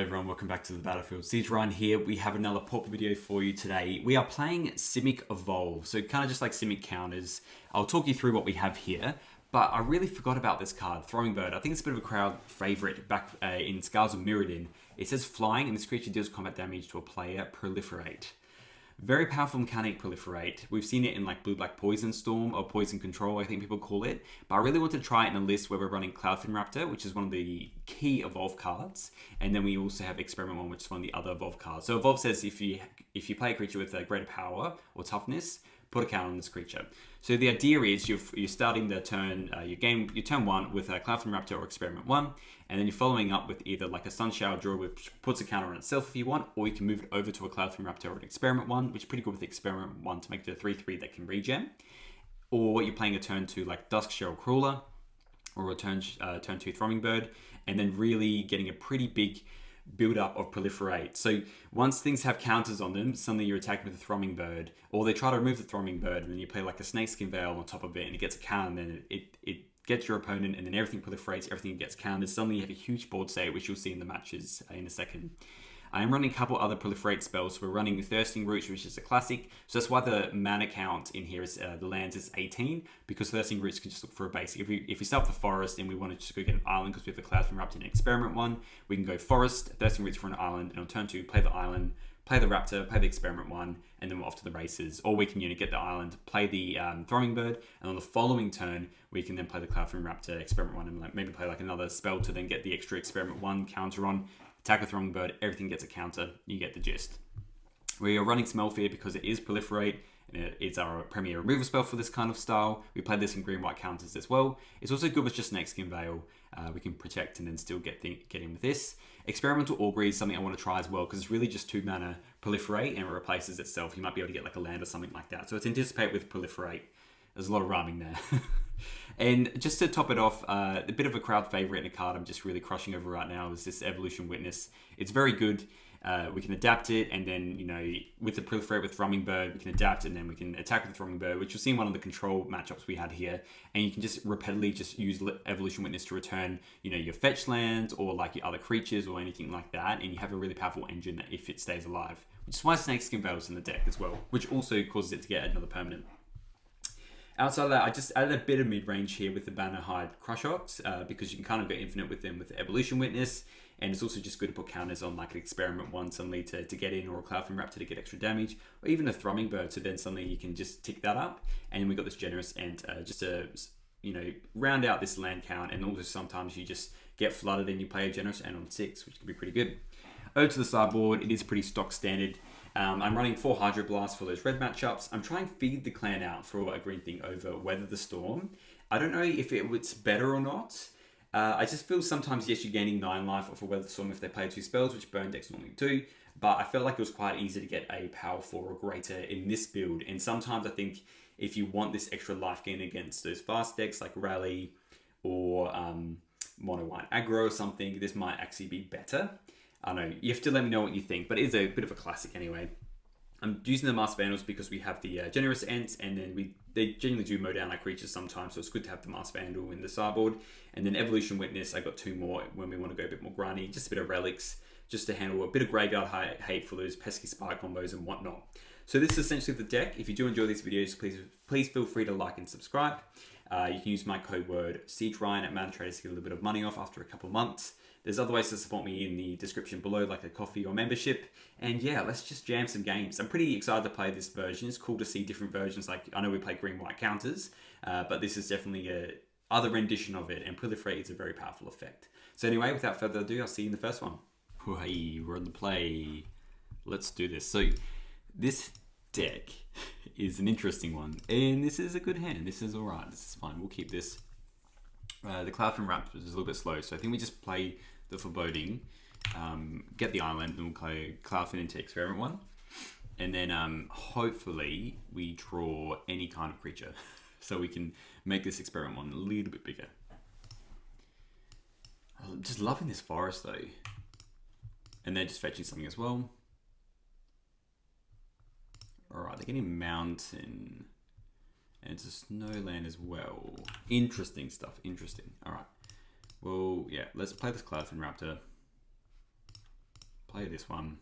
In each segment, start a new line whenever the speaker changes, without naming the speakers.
everyone, welcome back to the battlefield. Siege Ryan here. We have another Pauper video for you today. We are playing Simic Evolve, so kind of just like Simic counters. I'll talk you through what we have here, but I really forgot about this card, Thrummingbird. I think it's a bit of a crowd favorite back in Scars of Mirrodin. It says flying, and this creature deals combat damage to a player, proliferate. Very powerful mechanic, proliferate. We've seen it in like Blue-Black Poison Storm or Poison Control, I think people call it. But I really wanted to try it in a list where we're running cloudfin Raptor, which is one of the key Evolve cards. And then we also have Experiment 1, which is one of the other Evolve cards. So Evolve says if you play a creature with a greater power or toughness, put a counter on this creature. So the idea is you're starting the turn, your turn 1 with a cloudfin Raptor or Experiment 1, and then you're following up with either like a Sun Shower Draw, which puts a counter on itself if you want, or you can move it over to a cloudfin Raptor or an Experiment 1, which is pretty good with Experiment 1 to make it a 3/3 that can regen. Or you're playing a turn 2 like Dusk Shell Crawler, or a turn 2 Thrummingbird, and then really getting a pretty big build up of proliferate. So once things have counters on them, suddenly you're attacking with a Thrummingbird, or they try to remove the Thrummingbird, and then you play like a Snakeskin Veil on top of it, and it gets a counter, and then it gets your opponent, and then everything proliferates, everything gets countered. Suddenly you have a huge board state, which you'll see in the matches in a second. I am running a couple other proliferate spells. So we're running Thirsting Roots, which is a classic. So that's why the mana count in here is the lands is 18, because Thirsting Roots can just look for a basic. If we start with the forest and we want to just go get an island because we have the cloudfin Raptor in Experiment 1, we can go forest, Thirsting Roots for an island, and on turn 2 play the island, play the Raptor, play the Experiment 1, and then we're off to the races. Or we can get the island, play the Thrummingbird, and on the following turn, we can then play the cloudfin Raptor, Experiment 1, and like maybe play like another spell to then get the extra Experiment 1 counter on. Attack with Thrummingbird, everything gets a counter, you get the gist. We are running Smell Fear because it is proliferate, and it's our premier removal spell for this kind of style. We played this in green-white counters as well. It's also good with just Snakeskin Veil. We can protect and then still get in with this. Experimental Augury is something I want to try as well, because it's really just 2 mana proliferate, and it replaces itself. You might be able to get like a land or something like that. So it's anticipate with proliferate. There's a lot of rhyming there. And just to top it off, a bit of a crowd favorite in a card I'm just really crushing over right now is this Evolution Witness. It's very good. We can adapt it, and then, with the proliferate with Thrummingbird, we can adapt, and then we can attack with Thrummingbird, which you'll see in one of the control matchups we had here. And you can just repeatedly just use Evolution Witness to return, your fetch lands or like your other creatures or anything like that. And you have a really powerful engine that if it stays alive, which is why Snakeskin Veil is in the deck as well, which also causes it to get another permanent. Outside of that, I just added a bit of mid-range here with the Bannerhide Crush-Ox, because you can kind of go infinite with them with the Evolution Witness, and it's also just good to put counters on like an Experiment 1 suddenly to get in, or a cloudfin Raptor to get extra damage, or even a Thrummingbird, so then suddenly you can just tick that up. And then we got this Generous Ent just to round out this land count, and also sometimes you just get flooded and you play a Generous Ent on 6, which can be pretty good. Over to the sideboard, it is pretty stock standard. I'm running 4 Hydro Blasts for those red matchups. I'm trying to feed the clan out for a green thing over Weather the Storm. I don't know if it's better or not. I just feel sometimes, yes, you're gaining 9 life off of Weather the Storm if they play 2 spells, which burn decks normally do. But I felt like it was quite easy to get a power 4 or greater in this build. And sometimes I think if you want this extra life gain against those fast decks like Rally or Mono White Aggro or something, this might actually be better. I don't know, you have to let me know what you think, but it is a bit of a classic anyway. I'm using the Masked Vandals because we have the Generous Ents, and then they genuinely do mow down our creatures sometimes, so it's good to have the Masked Vandal in the sideboard. And then Evolution Witness, I got 2 more when we want to go a bit more grindy, just a bit of relics, just to handle a bit of graveyard hate for those pesky spy combos and whatnot. So this is essentially the deck. If you do enjoy these videos, please feel free to like and subscribe. You can use my code word SiegeRyan at ManaTraders to get a little bit of money off after a couple of months. There's other ways to support me in the description below, like a coffee or membership. And yeah, let's just jam some games. I'm pretty excited to play this version. It's cool to see different versions. Like, I know we play green-white counters, but this is definitely a other rendition of it. And Proliferate is a very powerful effect. So anyway, without further ado, I'll see you in the first one. Hey, we're on the play. Let's do this. So this deck is an interesting one. And this is a good hand. This is all right. This is fine. We'll keep this. The cloudfin Raptor is a little bit slow. So I think we just play the Foreboding, get the island, and we'll play cloudfin into Experiment 1. And then hopefully we draw any kind of creature. So we can make this Experiment 1 a little bit bigger. I'm just loving this forest though. And they're just fetching something as well. Alright, they're getting mountain. And it's a snow land as well. Interesting stuff, interesting. Alright. Well, yeah, let's play this cloudfin Raptor. play this one.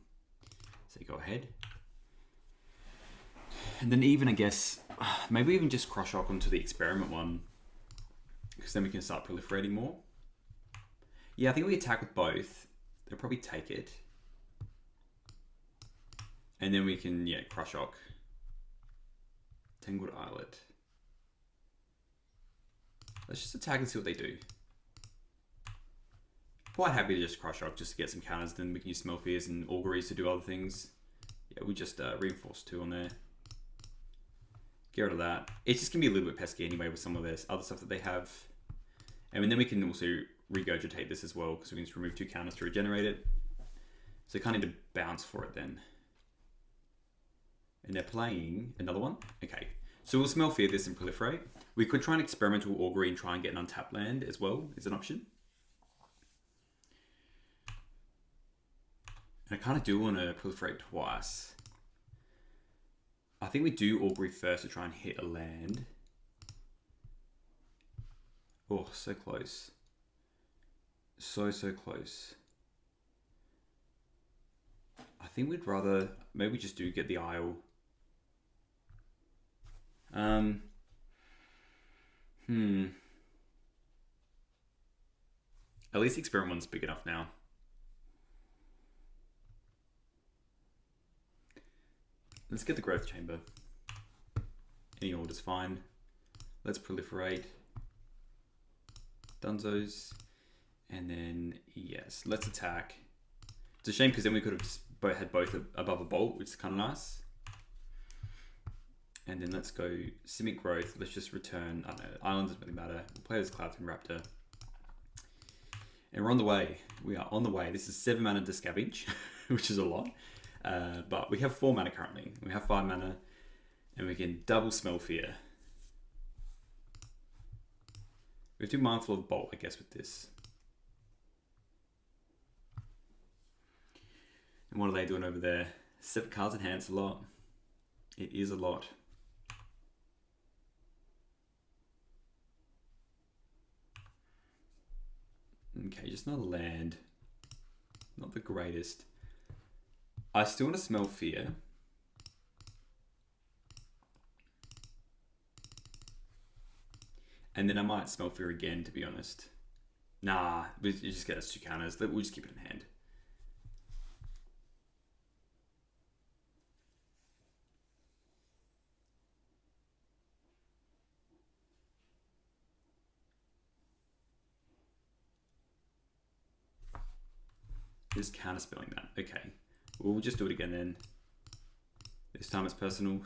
So you go ahead. And then even, I guess, maybe even just cross shock onto the experiment one, because then we can start proliferating more. Yeah, I think we attack with both. They'll probably take it. And then we can, yeah, crush shock. Tangled Islet. Let's just attack and see what they do. Quite happy to just crush shock just to get some counters, then we can use Smell Fears and Auguries to do other things. Yeah, we just reinforce 2 on there. Get rid of that. It's just going to be a little bit pesky anyway with some of this other stuff that they have. And then we can also regurgitate this as well, because we can just remove 2 counters to regenerate it. So you kind of need to bounce for it then. And they're playing another one. Okay, so we'll Smell Fear this and proliferate. We could try an experimental Augury and try and get an untapped land as well, is an option. And I kind of do want to proliferate twice. I think we do Augury first to try and hit a land. Oh, so close. So close. I think we'd rather, maybe we just do get the Isle. At least experiment one's big enough now. Let's get the growth chamber. Any order's fine. Let's proliferate. Dunzos. And then, yes, let's attack. It's a shame because then we could have just had both above a bolt, which is kind of nice. And then let's go Simic Growth. Let's just return, I don't know, Island doesn't really matter. We'll play this cloudfin raptor. And we're on the way. We are on the way. This is 7 mana to scavenge, which is a lot. But we have 4 mana currently. We have 5 mana. And we can double Smell Fear. We have to be mindful of Bolt, I guess, with this. And what are they doing over there? 7 cards in hand, it's a lot. It is a lot. Okay, just not a land. Not the greatest. I still want to Smell Fear. And then I might Smell Fear again, to be honest. Nah, we just get us 2 counters. We'll just keep it in hand. Just counterspelling that. Okay. We'll just do it again then. This time it's personal.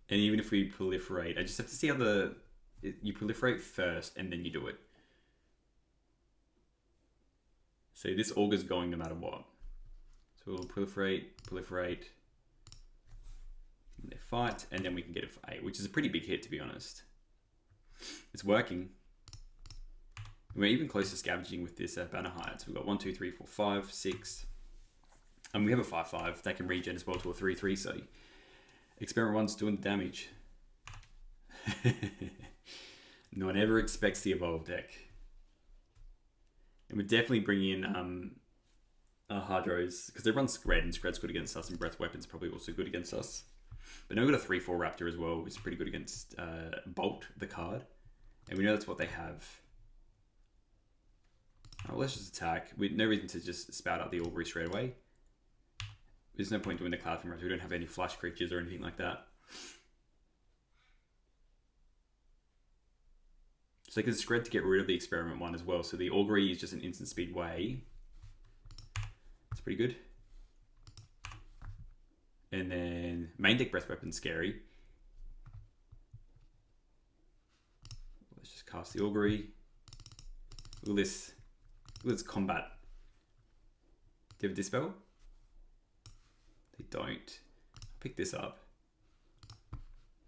And even if we proliferate, I just have to see how you proliferate first and then you do it. So this Augure's going no matter what. So we'll proliferate, and they fight, and then we can get it for 8, which is a pretty big hit, to be honest. It's working. We're even close to scavenging with this banner height. So we've got 1, 2, 3, 4, 5, 6. And we have a 5/5 that can regen as well to a 3/3. So experiment 1's doing the damage. No one ever expects the evolved deck. And we're definitely bringing in Hydros, because they run Skred, and Skred's good against us, and Breath Weapon's probably also good against us. But now we've got a 3/4 Raptor as well, which is pretty good against Bolt, the card. And we know that's what they have. Right, let's just attack. No reason to just spout out the Augury straight away. There's no point doing the cloudfin raptor. We don't have any flash creatures or anything like that. So they can Skred to get rid of the experiment 1 as well. So the Augury is just an instant speed way. It's pretty good. And then main deck Breath Weapon's scary. Let's just cast the Augury. Look at this. Look at this combat. Do you have a Dispel? They don't. I'll pick this up.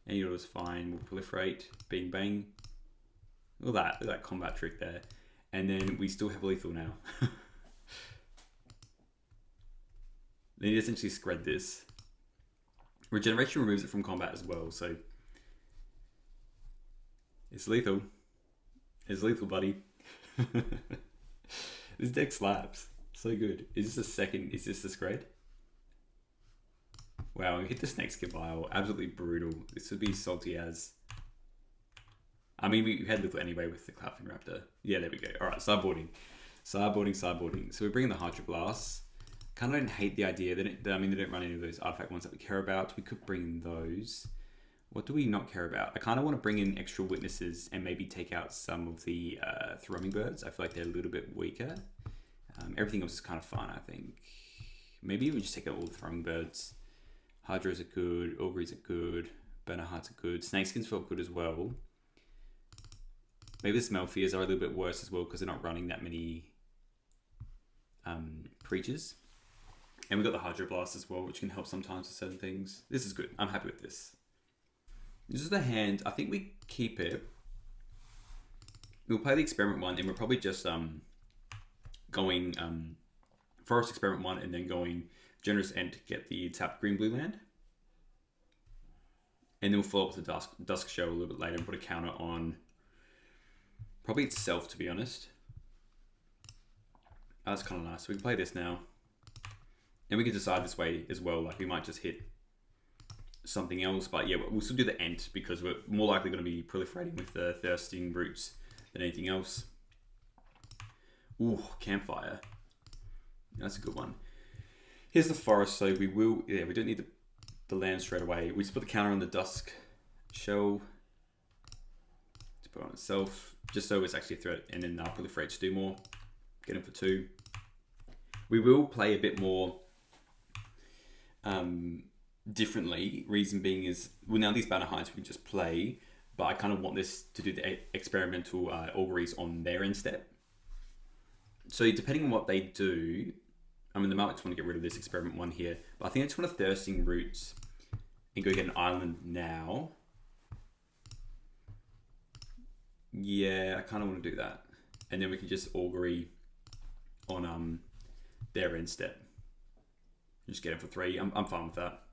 Any order's fine. We'll proliferate. Bing bang. Look at that combat trick there. And then we still have lethal now. Then you essentially Skred this. Regeneration removes it from combat as well, so it's lethal. It's lethal, buddy. This deck slaps. So good. Is this the Skred? Wow, we hit the Snake Skin Vial. Absolutely brutal. This would be salty as... I mean, we had little anyway with the cloudfin raptor. Yeah, there we go. All right, sideboarding. Sideboarding. So we're bringing the Hydro Blast. Kind of don't hate the idea. They don't run any of those artifact ones that we care about. We could bring in those. What do we not care about? I kind of want to bring in extra witnesses and maybe take out some of the Thrummingbirds. I feel like they're a little bit weaker. Everything else is kind of fun, I think. Maybe we just take out all the Thrummingbirds. Hydros are good. Auguries are good. Burner Hearts are good. Snakeskins felt good as well. Maybe the Smelfiers are a little bit worse as well because they're not running that many creatures. And we've got the Hydro Blast as well, which can help sometimes with certain things. This is good. I'm happy with this. This is the hand. I think we keep it. We'll play the Experiment one, and we're probably just going Forest Experiment one, and then going Generous End to get the tapped green-blue land. And then we'll follow up with the Dusk Shell a little bit later and put a counter on probably itself, to be honest. That's kind of nice. So we can play this now. And we can decide this way as well. Like, we might just hit something else. But yeah, we'll still do the Ent because we're more likely going to be proliferating with the Thirsting Roots than anything else. Ooh, Campfire. That's a good one. Here's the Forest. So we don't need the land straight away. We just put the counter on the Dusk Shell. Just put it on itself. Just so it's actually a threat. And then proliferate to do more. Get him for 2. We will play a bit more differently. Reason being is, well, now these Banner Heights we can just play, but I kind of want this to do the experimental auguries on their end step. So depending on what they do, I mean, they might just want to get rid of this Experiment one here, but I think I just want a Thirsting Roots and go get an island now. Yeah, I kind of want to do that. And then we can just augury on their end step. Just get it for 3. I'm fine with that.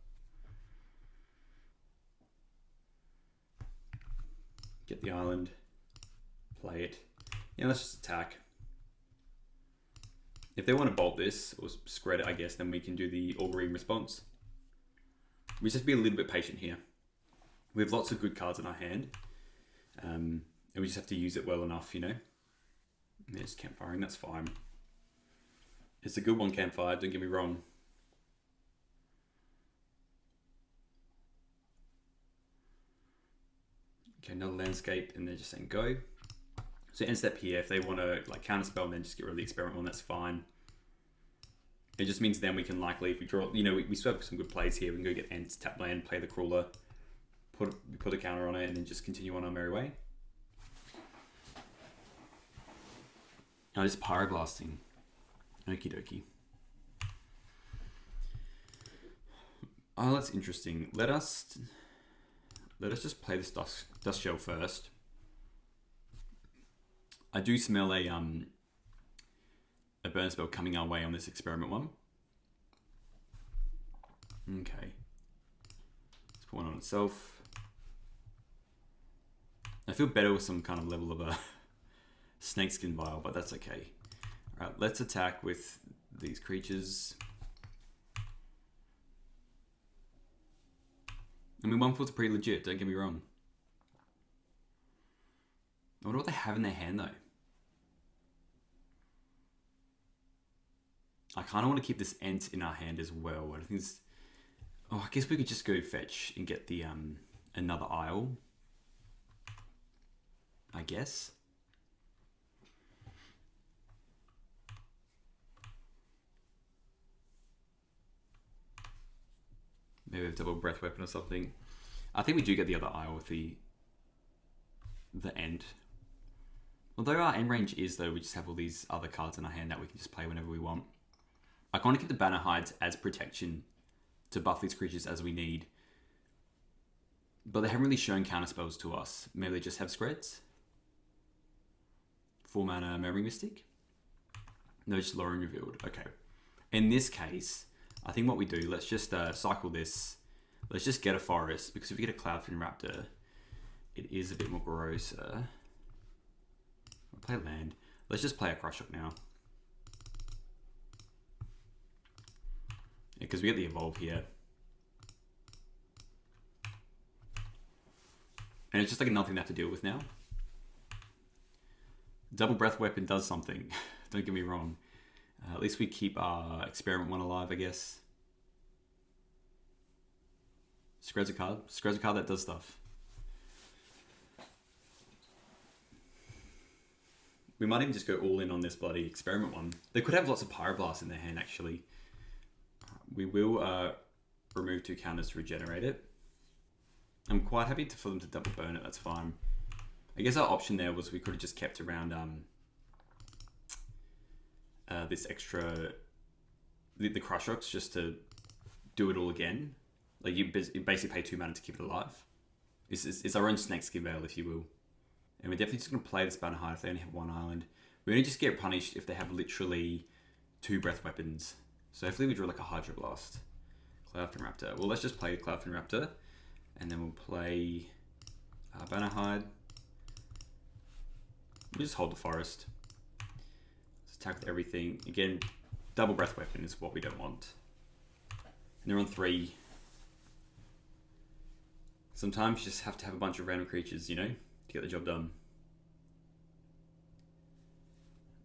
Get the island. Play it. Yeah, let's just attack. If they want to bolt this, or Skred it, I guess, then we can do the augury response. We just have to be a little bit patient here. We have lots of good cards in our hand. And we just have to use it well enough, you know. There's Campfiring, that's fine. It's a good one, Campfire, don't get me wrong. Okay, another landscape, and they're just saying go. So end step here, if they want to like counterspell and then just get rid of the Experiment one, that's fine. It just means then we can likely, if we draw, you know, we still have some good plays here. We can go get Ents, tap land, play the Crawler, put a counter on it, and then just continue on our merry way. Oh, just Pyroblasting. Okie dokie. Oh, that's interesting. Let us just play this Dust Shell first. I do smell a burn spell coming our way on this Experiment one. Okay. Let's put one on itself. I feel better with some kind of level of a Snakeskin Vial, but that's okay. Alright, let's attack with these creatures. I mean, 1/4's pretty legit, don't get me wrong. I wonder what they have in their hand, though. I kind of want to keep this Ent in our hand as well. I think it's... Oh, I guess we could just go fetch and get the another Isle. I guess. Maybe a double Breath Weapon or something. I think we do get the other Isle with the End. Although our end range is, though, we just have all these other cards in our hand that we can just play whenever we want. I want to keep the Banner Hides as protection to buff these creatures as we need. But they haven't really shown counterspells to us. Maybe they just have Skreds? 4 mana Memory Mystic? No, just Lorien Revealed. Okay. In this case, I think what we do, let's just cycle this. Let's just get a Forest, because if we get a Cloudfin Raptor, it is a bit more grosser. I'll play land. Let's just play a Crush Hook now. Because we get the Evolve here. And it's just like another thing they have to deal with now. Double Breath Weapon does something. Don't get me wrong. At least we keep our Experiment 1 alive, I guess. Skred's a card. Skred's a card that does stuff. We might even just go all in on this bloody Experiment 1. They could have lots of Pyroblast in their hand, actually. We will remove 2 counters to regenerate it. I'm quite happy for them to double burn it, that's fine. I guess our option there was we could have just kept around this extra, the Crush Hooks, just to do it all again. Like you basically pay 2 mana to keep it alive. It's our own Snakeskin Veil, if you will. And we're definitely just going to play this Banner Hide if they only have 1 island. We only just get punished if they have literally 2 Breath Weapons. So hopefully we draw like a Hydro Blast. Cloudfin Raptor. Well, let's just play Cloudfin Raptor. And then we'll play Banner Hide. We'll just hold the forest. Let's attack with everything. Again, double Breath Weapon is what we don't want. And they're on 3. Sometimes you just have to have a bunch of random creatures, you know, to get the job done.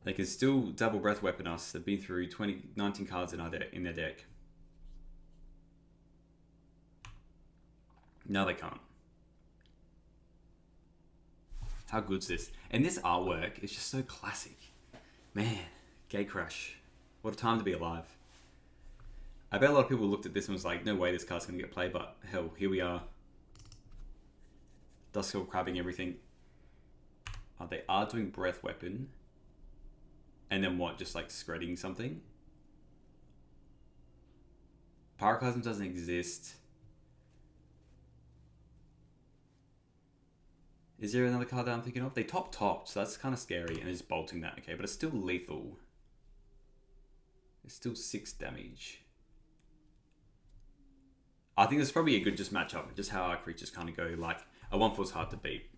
They can still double Breath Weapon us. They've been through 19 cards in their deck. No, they can't. How good's this? And this artwork is just so classic. Man, Gatecrash. What a time to be alive. I bet a lot of people looked at this and was like, no way this card's going to get played, but hell, here we are. Duskell crabbing everything. They are doing Breath Weapon. And then what? Just like Skredding something? Pyroclasm doesn't exist. Is there another card that I'm thinking of? They topped, so that's kind of scary. And they're just bolting that. Okay, but it's still lethal. It's still 6 damage. I think this is probably a good just matchup. Just how our creatures kind of go. Like, a 1/4 is hard to beat.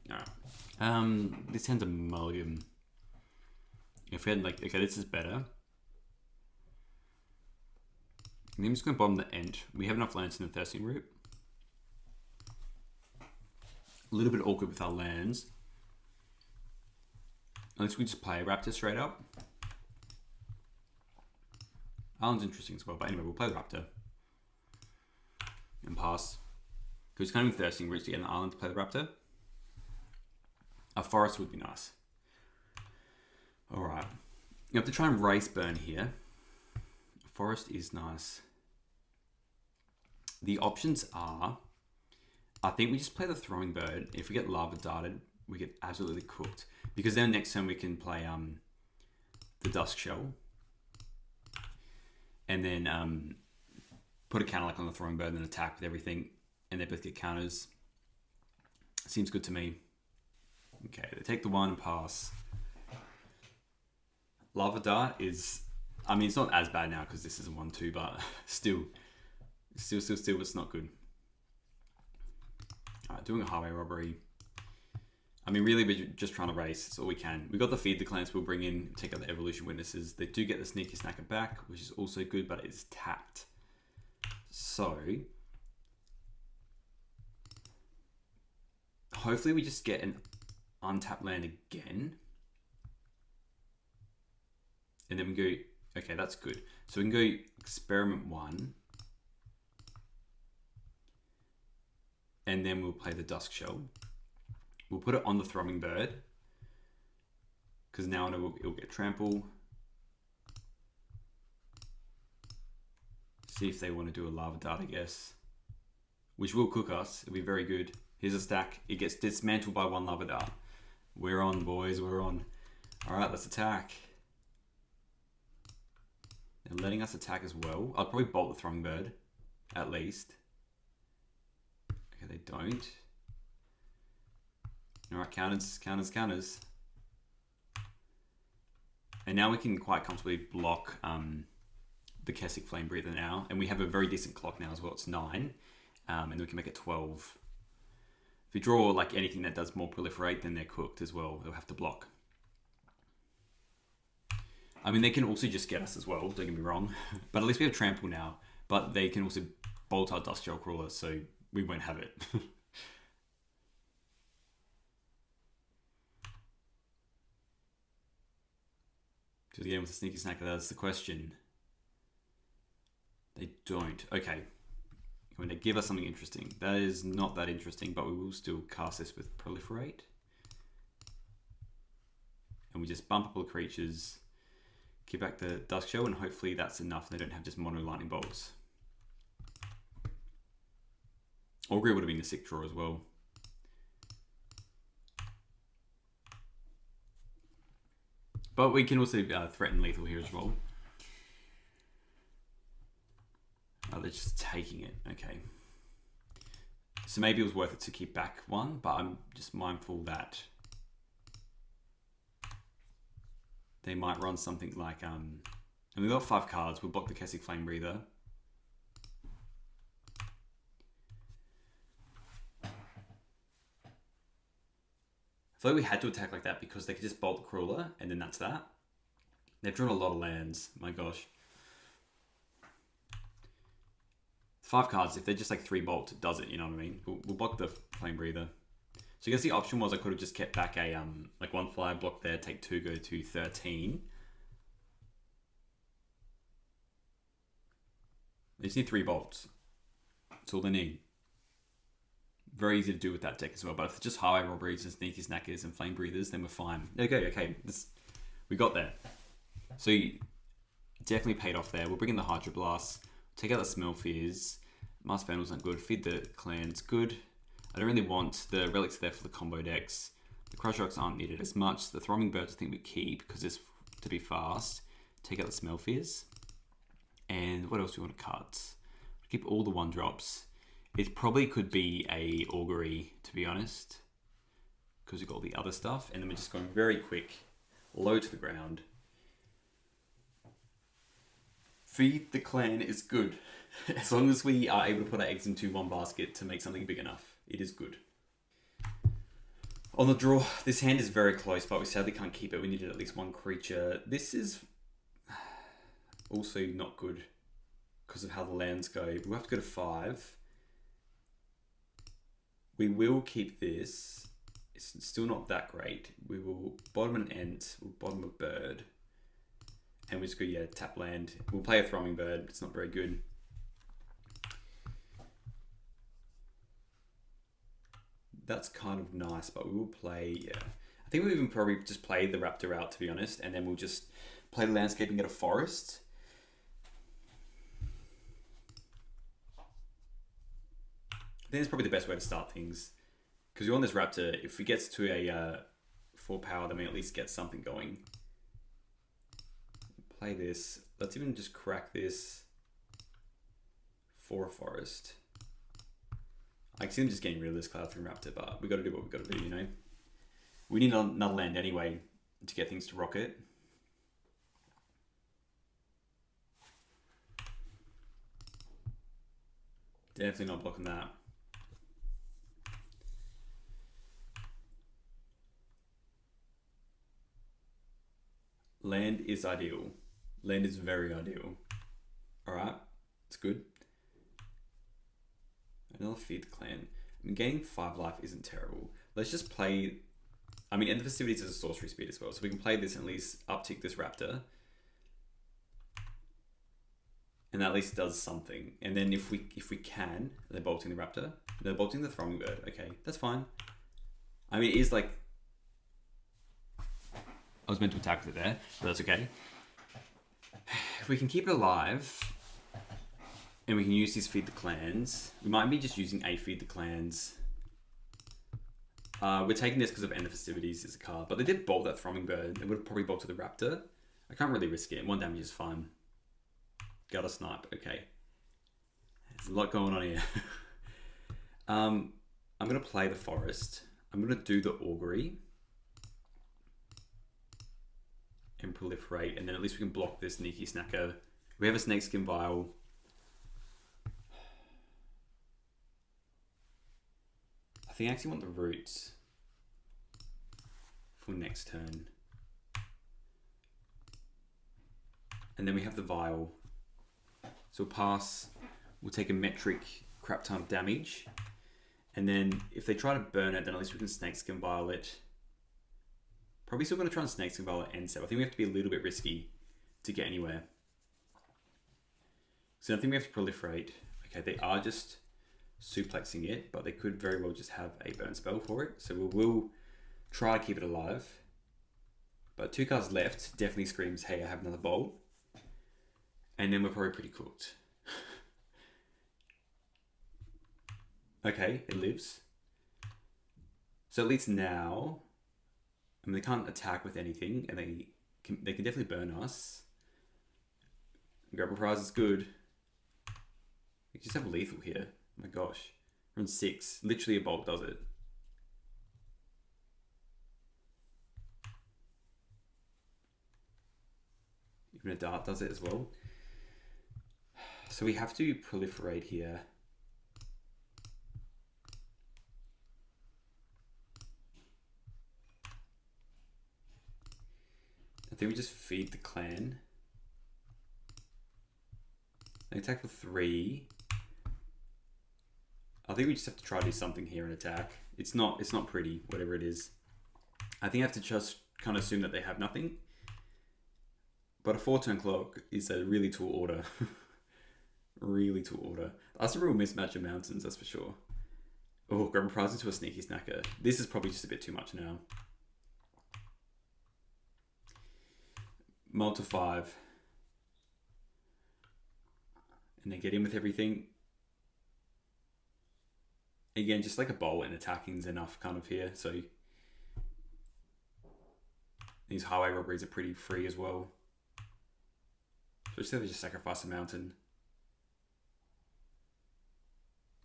Alright. This hand's a mulligan. If we had like, okay, this is better. And I'm just going to bottom the end. We have enough lands in the Thirsting Root. A little bit awkward with our lands. Unless we just play a Raptor straight up. Island's interesting as well, but anyway, we'll play the Raptor. And pass. Because it's kind of Thirsting Roots to get an island to play the Raptor. A forest would be nice. Alright. You have to try and race burn here. Forest is nice. The options are, I think we just play the Thrummingbird. If we get Lava Darted, we get absolutely cooked. Because then next turn we can play the Dusk Shell. And then put a counter like on the Thrummingbird and then attack with everything. And they both get counters. Seems good to me. Okay, they take the 1 and pass. Lava Dart is, I mean, it's not as bad now because this is a 1/2, but still, it's not good. Alright, doing a highway robbery. I mean, really, we're just trying to race. That's all we can. We got the Feed the Clans we'll bring in, take out the Evolution Witnesses. They do get the Sneaky Snacker back, which is also good, but it is tapped. So, hopefully we just get an untapped land again. And then we go, okay, that's good. So we can go Experiment 1. And then we'll play the Dusk Shell. We'll put it on the Thrummingbird. Because now I know it'll get Trample. See if they want to do a Lava Dart, I guess. Which will cook us. It'll be very good. Here's a stack. It gets dismantled by 1 Lava Dart. We're on, boys. We're on. Alright, let's attack. They're letting us attack as well. I'll probably bolt the Thrummingbird, at least. Okay, they don't. Alright, counters. And now we can quite comfortably block the Kessig Flame Breather now. And we have a very decent clock now as well. It's 9. And then we can make it 12. If we draw like anything that does more proliferate, then they're cooked as well. They'll have to block. I mean, they can also just get us as well, don't get me wrong. But at least we have trample now. But they can also bolt our Dusk Shell Crawler, so we won't have it. Because again, with the Sneaky Snacker, that's the question. They don't. Okay. When they give us something interesting. That is not that interesting, but we will still cast this with Proliferate. And we just bump up all the creatures, give back the Dusk Shell, and hopefully that's enough. They don't have just mono lightning bolts. Augury would have been a sick draw as well. But we can also threaten lethal here as well. Oh, they're just taking it. Okay. So maybe it was worth it to keep back one, but I'm just mindful that they might run something like, and we've got 5 cards. We'll block the Kessig Flame Breather. I feel like we had to attack like that because they could just bolt the Crawler, and then that's that. They've drawn a lot of lands. My gosh. 5 cards, if they're just like 3 bolts, it does it, you know what I mean? We'll block the Flame Breather. So I guess the option was I could have just kept back a, like 1 flyer block there, take 2, go to 13. They just need 3 bolts. That's all they need. Very easy to do with that deck as well. But if it's just Highway Robberies and Sneaky Snackers and Flame Breathers, then we're fine. Okay, we got there. So definitely paid off there. We'll bring in the Hydro Blast, take out the Smell Fears. Master Vandals aren't good. Feed the Clans, good. I don't really want the Relics there for the combo decks. The Crush Rocks aren't needed as much. The Thrumming-Birds I think we keep because it's to be fast. Take out the Smell Fears. And what else do we want to cut? Keep all the 1-drops. It probably could be a Augury, to be honest, because we've got all the other stuff. And then we're just going very quick, low to the ground. Feed the Clan is good. As long as we are able to put our eggs into one basket to make something big enough, it is good. On the draw, this hand is very close, but we sadly can't keep it. We needed at least 1 creature. This is also not good because of how the lands go. We'll have to go to 5. We will keep this. It's still not that great. We will bottom an Ent, we'll bottom a Bird. And we just go, yeah, tap land. We'll play a Thrummingbird. It's not very good. That's kind of nice, but we will play, yeah. I think we'll even probably just play the Raptor out, to be honest, and then we'll just play the landscape and get a forest. I think it's probably the best way to start things. Because we want this Raptor, if we get to a 4 power, then we at least get something going. Play this. Let's even just crack this for a forest. I can see them just getting rid of this cloudfin Raptor, but we got to do what we got to do, you know? We need another land anyway to get things to rocket. Definitely not blocking that. Land is ideal. Land is very ideal. Alright, it's good. Another Feed the Clan. I mean, gaining 5 life isn't terrible. Let's just play... I mean, End the Festivities is a sorcery speed as well, so we can play this and at least uptick this Raptor. And that at least does something. And then if we can, they're bolting the Raptor. They're bolting the Thrummingbird. Okay, that's fine. I mean, it is like... I was meant to attack with it there, but that's okay. If we can keep it alive, and we can use these Feed the Clans, we might be just using a Feed the Clans. We're taking this because of End of Festivities as a card, but they did bolt that Thrumming-Bird. They would have probably bolted the Raptor. I can't really risk it. 1 damage is fine. Gutter Snipe, okay. There's a lot going on here. I'm going to play the Forest. I'm going to do the Augury. And Proliferate, and then at least we can block this Sneaky Snacker. We have a Snakeskin Vial. I think I actually want the Roots for next turn. And then we have the vial. So we'll pass, we'll take a metric crap ton of damage. And then if they try to burn it, then at least we can snakeskin vial it. Probably still going to try and snakeskin vial it and so I think we have to be a little bit risky to get anywhere. So I think we have to proliferate. Okay, they are just suplexing it, but they could very well just have a burn spell for it. So we will try to keep it alive. But 2 cards left definitely screams, hey, I have another bolt. And then we're probably pretty cooked. Okay, it lives. So at least now, I mean, they can't attack with anything, and they can definitely burn us. Grapple prize is good. We just have lethal here. Oh my gosh. We're on 6. Literally a bolt does it. Even a dart does it as well. So we have to proliferate here. I think we just feed the clan. They attack for 3. I think we just have to try to do something here and attack. It's not pretty, whatever it is. I think I have to just kind of assume that they have nothing. But a 4-turn clock is a really tall order. Really tall order. That's a real mismatch of mountains, that's for sure. Oh, grab a prize into a sneaky snacker. This is probably just a bit too much now. Mull to 5. And then get in with everything. Again, just like a bolt and attacking is enough kind of here. So these highway robberies are pretty free as well. So they just sacrifice a mountain.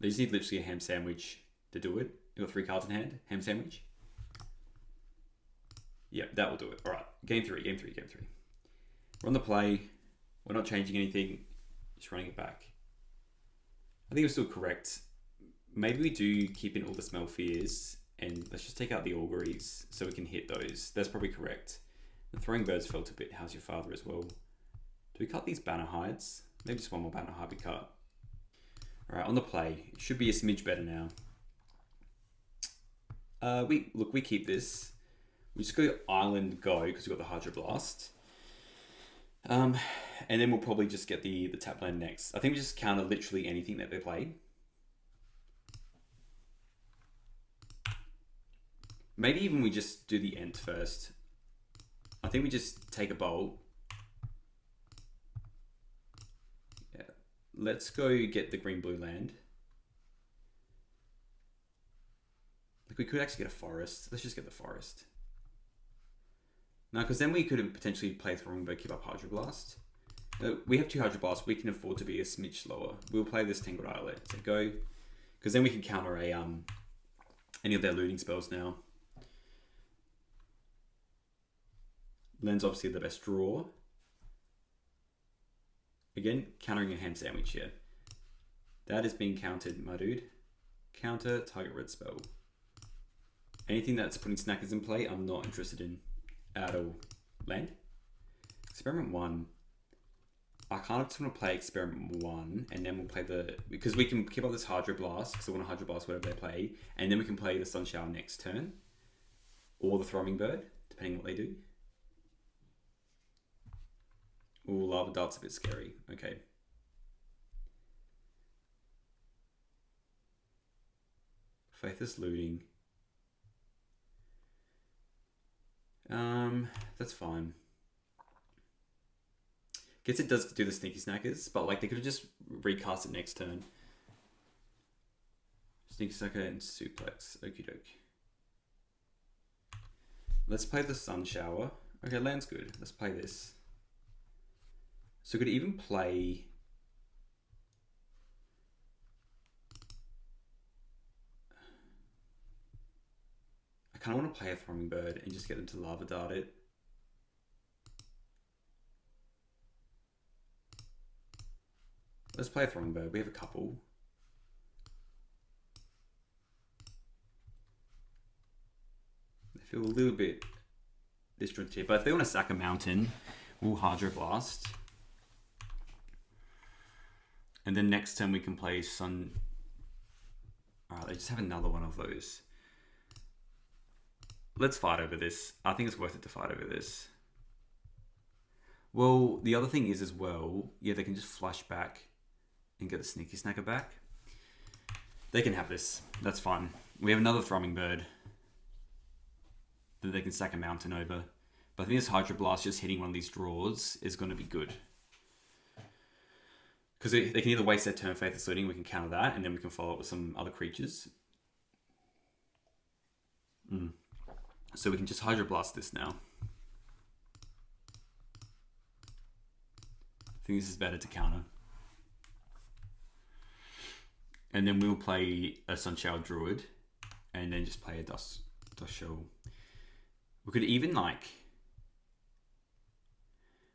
They just need literally a ham sandwich to do it. You got 3 cards in hand. Ham sandwich. Yeah, that will do it. All right, game 3. We're on the play. We're not changing anything. Just running it back. I think we're still correct. Maybe we do keep in all the smell fears and let's just take out the auguries so we can hit those. That's probably correct. The Thrummingbirds felt a bit. How's your father as well? Do we cut these banner hides? Maybe just one more banner hide we cut. All right, on the play. It should be a smidge better now. We keep this. We just go island go because we've got the Hydroblast. And then we'll probably just get the tap land next. I think we just counter literally anything that they play. Maybe even we just do the Ent first. I think we just take a bolt. Yeah. Let's go get the green-blue land. Like we could actually get a forest. Let's just get the forest. No, because then we could potentially play Thrummingbird, keep up Hydroblast. We have 2 Hydroblasts. We can afford to be a smidge slower. We'll play this Tangled Islet. So go. Because then we can counter any of their looting spells now. Len's obviously the best draw. Again, countering a ham sandwich here. That is being countered, my dude. Counter target red spell. Anything that's putting snackers in play, I'm not interested in at all. Land. Experiment 1. I kind of just want to play Experiment 1 and then we'll play because we can keep up this Hydroblast because I want to Hydroblast whatever they play, and then we can play the Sun Shower next turn or the Thrummingbird, depending what they do. Ooh, Lava Dart's a bit scary. Okay. Faithless Looting. That's fine. Guess it does do the sneaky snackers, but like they could have just recast it next turn. Sneaky snacker and suplex. Okie doke. Let's play the Sun Shower. Okay, land's good. Let's play this. So we could even play... I kind of want to play a Thrummingbird and just get them to Lava Dart it. Let's play a Thrummingbird. We have a couple. I feel a little bit disjointed here, but if they want to sack a mountain, we'll Hydroblast. And then next turn we can play Sun. Alright, they just have another one of those. Let's fight over this. I think it's worth it to fight over this. Well, the other thing is as well, yeah, they can just flash back and get the Sneaky Snacker back. They can have this. That's fine. We have another Thrummingbird that they can stack a mountain over. But I think this Hydro Blast just hitting one of these draws is going to be good. Because they can either waste their turn Faithless Looting, we can counter that, and then we can follow up with some other creatures. So we can just Hydro Blast this now. I think this is better to counter. And then we'll play a Sunshower Druid, and then just play a Dust Shell. We could even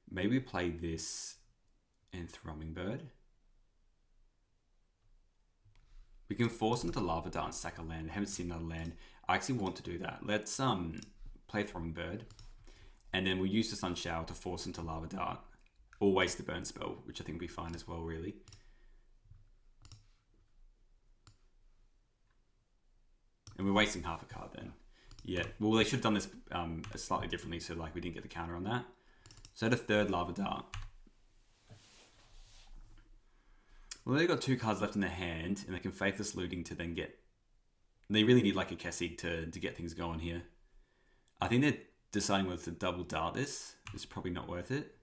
maybe play this and Thrummingbird. We can force them to Lava Dart and sack a land. I haven't seen another land. I actually want to do that. Let's play Thrummingbird, and then we'll use the Sun Shower to force them to Lava Dart, or waste the burn spell, which I think will be fine as well, really. And we're wasting half a card then. Yeah, well, they should have done this slightly differently, so we didn't get the counter on that. So I had a third Lava Dart. Well, they've got 2 cards left in their hand, and they can Faithless Looting to then get... They really need a Kessig to get things going here. I think they're deciding whether to double dart this. It's probably not worth it.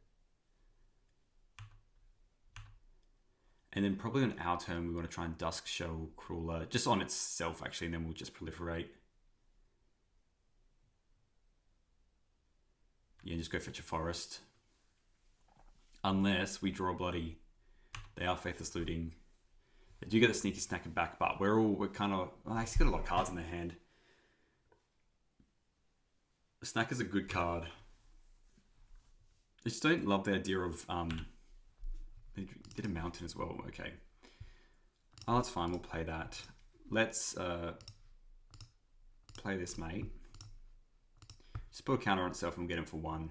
And then probably on our turn, we want to try and Dusk Shell Crawler, just on itself actually, and then we'll just proliferate. Yeah, just go fetch a forest. Unless we draw a bloody... They are Faithless Looting. They do get the Sneaky Snacker back, but we're kind of... Well, I actually got a lot of cards in their hand. The Snacker's a good card. I just don't love the idea of... They did a mountain as well. Okay. Oh, that's fine. We'll play that. Let's play this, mate. Just put a counter on itself and we'll get him for 1.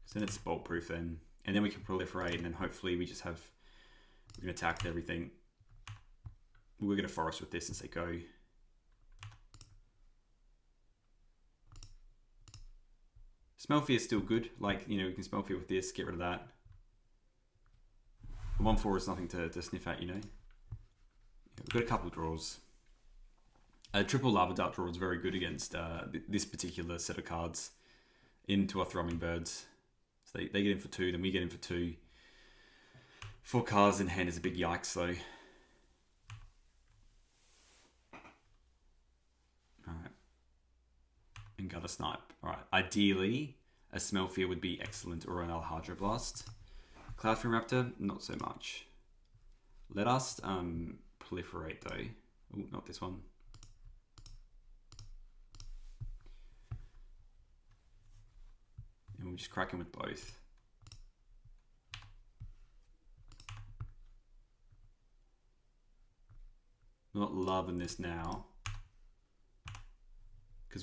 So then it's bolt proof then. And then we can proliferate, and then hopefully we just have... We can attack with everything. We'll get a forest with this and say go. Smell Fear is still good. We can Smell Fear with this, get rid of that. 1/4 is nothing to sniff at, We've got a couple of draws. A triple Lava Dart draw is very good against this particular set of cards into our Thrummingbirds. So they get in for 2, then we get in for 2. 4 cards in hand is a big yikes, though. Alright. And Gutter Snipe. Alright. Ideally, a Smell Fear would be excellent, or another Hydro Blast. Cloudfin Raptor, not so much. Let us proliferate, though. Oh, not this one. And we'll just crack him with both. Not loving this now, because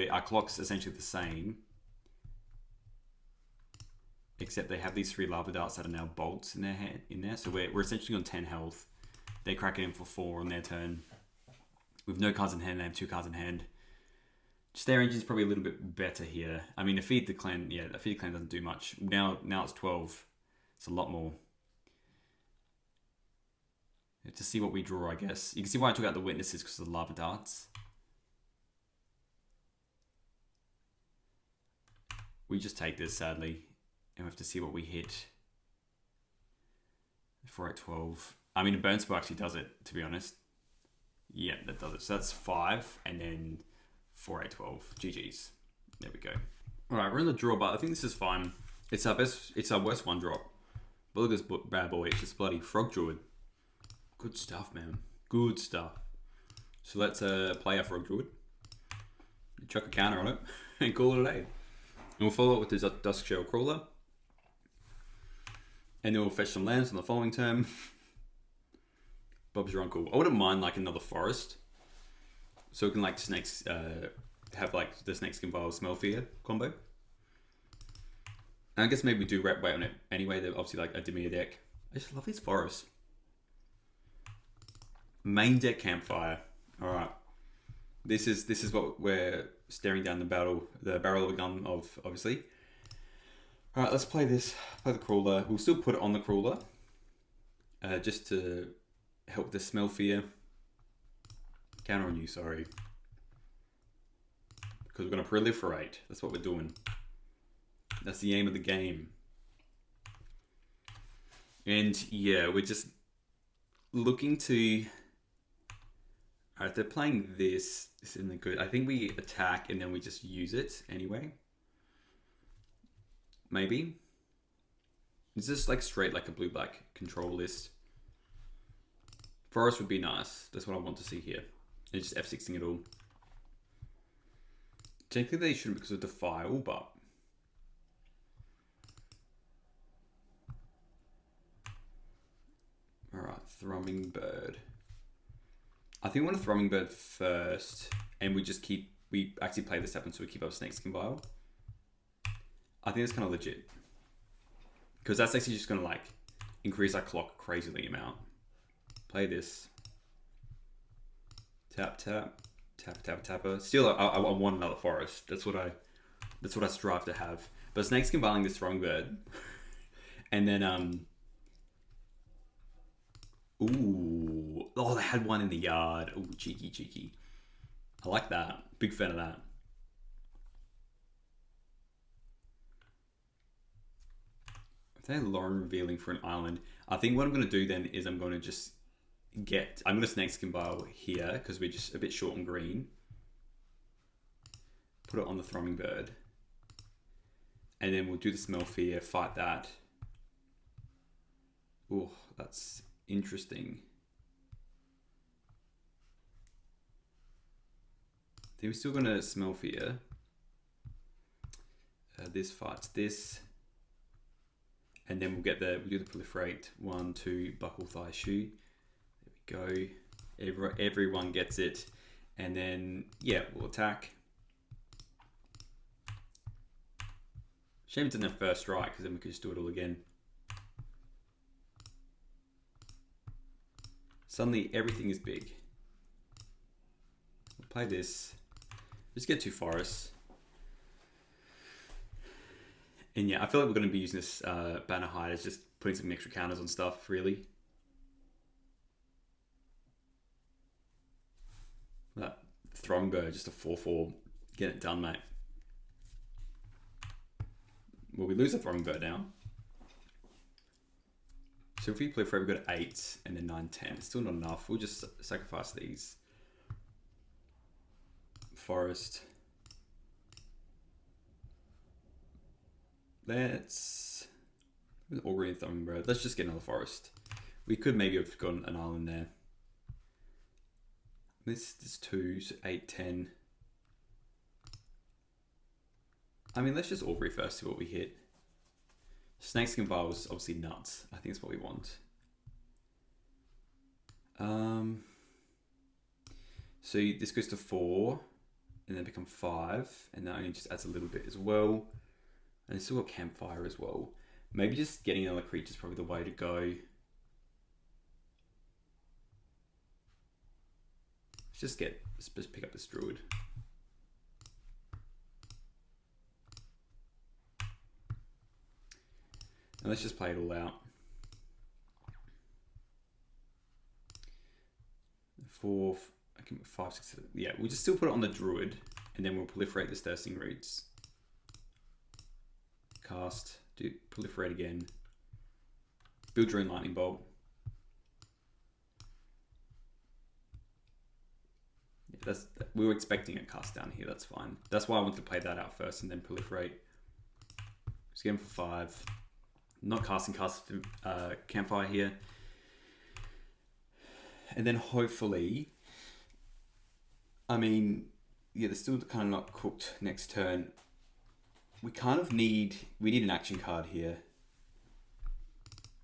our clock's essentially the same, except they have these 3 Lava Darts that are now bolts in there. So we're essentially on 10 health. They crack it in for 4 on their turn. With no cards in hand, they have 2 cards in hand. Just their engine is probably a little bit better here. I mean, a Feed the Clan, yeah, a Feed the Clan doesn't do much. Now it's 12. It's a lot more. To see what we draw, I guess. You can see why I took out the Witnesses, because of the Lava Darts. We just take this, sadly. And we have to see what we hit. 4, 8, 12. I mean, a Burn Spell actually does it, to be honest. Yeah, that does it. So that's 5, and then 4, 8, 12. GG's. There we go. Alright, we're in the draw, but I think this is fine. It's our worst 1-drop. But look at this bad boy. It's just bloody Frog Druid. Good stuff, man. Good stuff. So let's play our Frog Druid. Chuck a counter on it and call it a day. And we'll follow it with the Dusk Shell Crawler. And then we'll fetch some lands on the following turn. Bob's your uncle. I wouldn't mind another forest. So we can snakes have the Snakes can Vile Smell Fear combo. And I guess maybe we do Rat Weight on it anyway. They're obviously a Dimir deck. I just love these forests. Main deck campfire. All right. This is what we're staring down the barrel of a gun of, obviously. All right, let's play this. Play the crawler. We'll still put it on the crawler, just to help the smell fear. Counter on you, sorry. Because we're gonna proliferate. That's what we're doing. That's the aim of the game. And yeah, we're just looking to. Alright, they're playing this. This isn't good. I think we attack and then we just use it anyway. Maybe. It's just like straight like a blue-black control list. Forest would be nice. That's what I want to see here. And just F6ing it all. Technically they shouldn't because of Defile, but... Alright, Thrummingbird. I think we want a Thrummingbird first, and we actually play this happen so we keep up Snakeskin Vial. I think that's kind of legit. Because that's actually just going to like increase our clock crazily amount. Play this. Tap, tap, tap, tap, tapper. Still, I want another forest. That's what I strive to have. But Snakeskin Vialing this Thrummingbird. And then, ooh. Oh, they had one in the yard. Ooh, cheeky, cheeky. I like that. Big fan of that. If they're Lauren revealing for an island, I think what I'm going to do then is I'm going to Snakeskin Vial here because we're just a bit short on green. Put it on the Thrummingbird. And then we'll do the Smell Fear, fight that. Ooh, that's interesting. I think we're still going to Smell Fear. This fights this. And then we'll do the Proliferate. 1, 2, Buckle, Thigh, Shoe. There we go. Everyone gets it. And then, yeah, we'll attack. Shame it didn't have first strike, because then we could just do it all again. Suddenly, everything is big. We'll play this. Just get 2 forests. And yeah, I feel like we're going to be using this Banner Hide as just putting some extra counters on stuff, really. That Thrummingbird, just a 4/4. Get it done, mate. Well, we lose a Thrummingbird now. So if we play forever, we've got 8 and then 9, 10. It's still not enough. We'll just sacrifice these. Forest. Let's already Thrummingbird. Let's just get another forest. We could maybe have gotten an island there. This is 2, so 8, 10. I mean, let's just Aubrey first, see what we hit. Snakeskin Vial was obviously nuts. I think that's what we want. So this goes to 4, and then become 5, and that only just adds a little bit as well. And it's still got Campfire as well. Maybe just getting another creature is probably the way to go. Let's just pick up this Druid. And let's just play it all out. 4, 5, 6, 7. Yeah, we'll just still put it on the Druid, and then we'll proliferate the Thirsting Roots. Cast, do proliferate again. Build your own Lightning Bolt. Yeah, we were expecting a cast down here, that's fine. That's why I wanted to play that out first and then proliferate. Just get him for 5. Not casting Campfire here. And then hopefully, I mean, yeah, they're still kind of not cooked next turn. We need an action card here.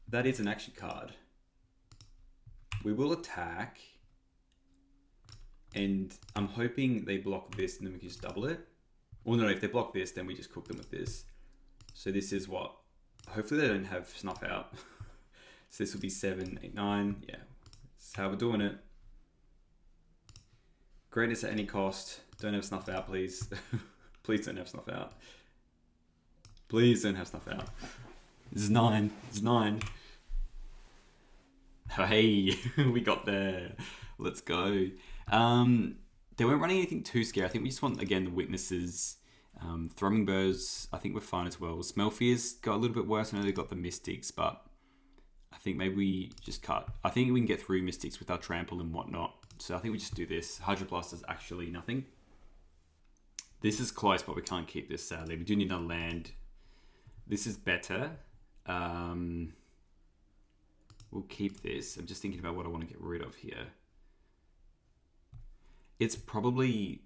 That is an action card. We will attack. And I'm hoping they block this and then we can just double it. Or no, if they block this, then we just cook them with this. So this is what, hopefully they don't have Snuff Out. So this will be 7, 8, 9. Yeah, that's how we're doing it. Greatness at any cost. Don't have snuff out, please. Please don't have snuff out. Please don't have snuff out. This is 9. It's 9. Oh, hey, we got there. Let's go. They weren't running anything too scary. I think we just want, again, the witnesses. Thrummingbirds, I think we're fine as well. Smelfears got a little bit worse. I know they got the Mystics, but I think maybe we just cut. I think we can get through Mystics with our trample and whatnot. So I think we just do this. Hydroblast is actually nothing. This is close, but we can't keep this, sadly. We do need another land. This is better. We'll keep this. I'm just thinking about what I want to get rid of here. It's probably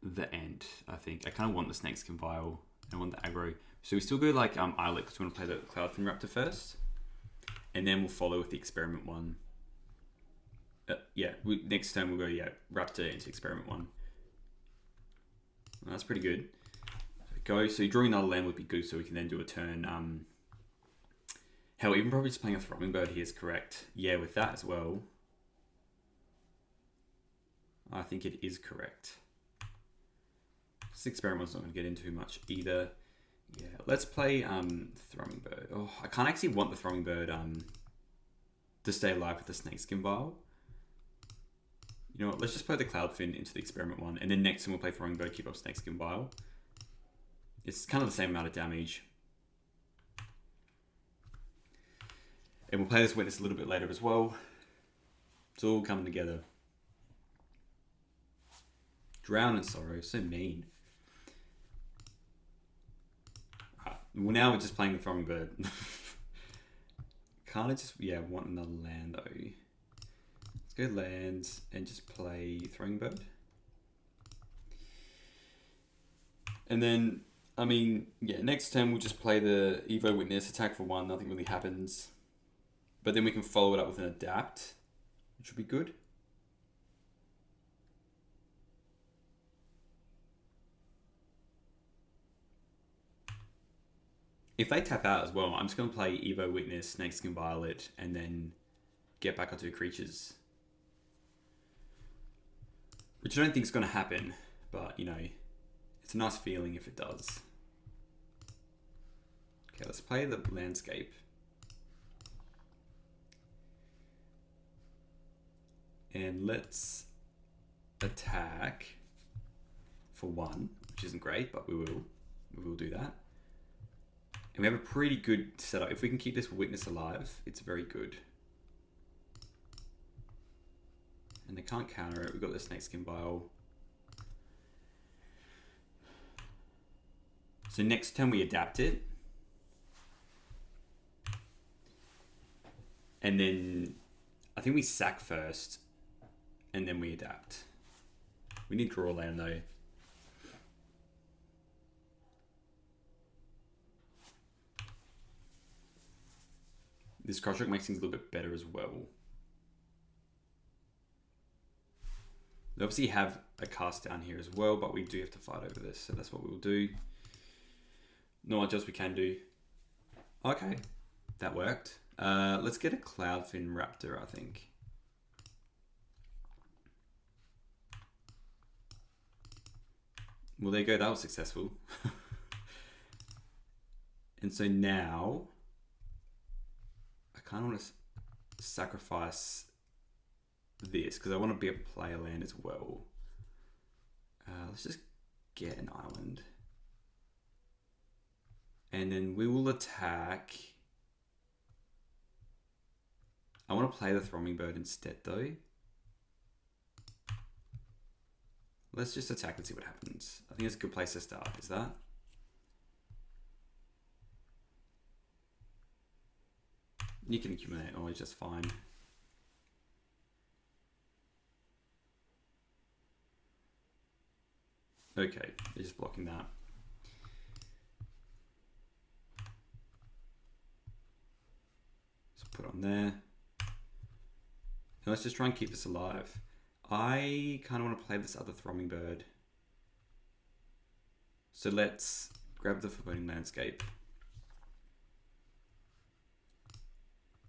the end, I think. I kind of want the Snakeskin Vial. I want the aggro. So we still go like Islet because we want to play the Cloudfin Raptor first. And then we'll follow with the Experiment one. Next turn we'll go, Raptor into Experiment one. Well, that's pretty good. So drawing another land would be good so we can then do a turn. Hell, even probably just playing a Thrummingbird here is correct. Yeah, with that as well. I think it is correct. This Experiment's not going to get into much either. Yeah, let's play Thrummingbird. Oh, I can't actually want the Thrummingbird to stay alive with the Snakeskin Vial. You know what, let's just play the Cloudfin into the Experiment one, and then next time we'll play Thrummingbird, keep up Snakeskin Vial. It's kind of the same amount of damage. And we'll play this Witness a little bit later as well. It's all coming together. Drown in Sorrow, so mean. Well, now we're just playing the Thrummingbird. Can't I just, want another land though. Let's go lands and just play Thrummingbird. And then, next turn we'll just play the Evo Witness, attack for 1, nothing really happens. But then we can follow it up with an Adapt, which would be good. If they tap out as well, I'm just going to play Evo Witness, Snakeskin Violet, and then get back onto creatures. Which I don't think is going to happen, but, it's a nice feeling if it does. Okay, let's play the Landscape. And let's attack for 1, which isn't great, but we will do that. And we have a pretty good setup. If we can keep this Witness alive, it's very good. And they can't counter it. We've got the Snakeskin Vial. So next turn we adapt it. And then I think we sack first. And then we adapt. We need draw land though. This construct makes things a little bit better as well. We obviously have a cast down here as well, but we do have to fight over this, so that's what we'll do. Not much else we can do. Okay, that worked. Let's get a Cloudfin Raptor, I think. Well, there you go, that was successful. And so now, I kind of want to sacrifice this because I want to be able to play a land as well. Let's just get an island. And then we will attack. I want to play the Thrummingbird instead though. Let's just attack and see what happens. I think it's a good place to start, is that? You can accumulate knowledge, just fine. Okay, they're just blocking that. Just put on there. And let's just try and keep this alive. I kind of want to play this other Thrummingbird. So let's grab the Foreboding Landscape.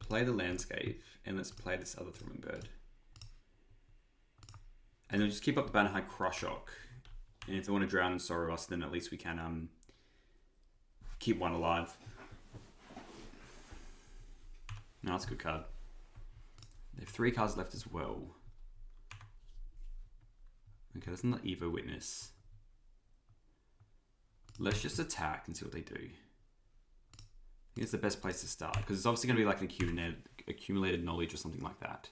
play the landscape, and let's play this other Thrummingbird. And we'll just keep up the Bannerhide Crushok. And if they want to drown and sorrow us, then at least we can keep one alive. No, that's a good card. They have 3 cards left as well. Okay, that's not Evo Witness. Let's just attack and see what they do. I think it's the best place to start, because it's obviously going to be like an accumulated knowledge or something like that.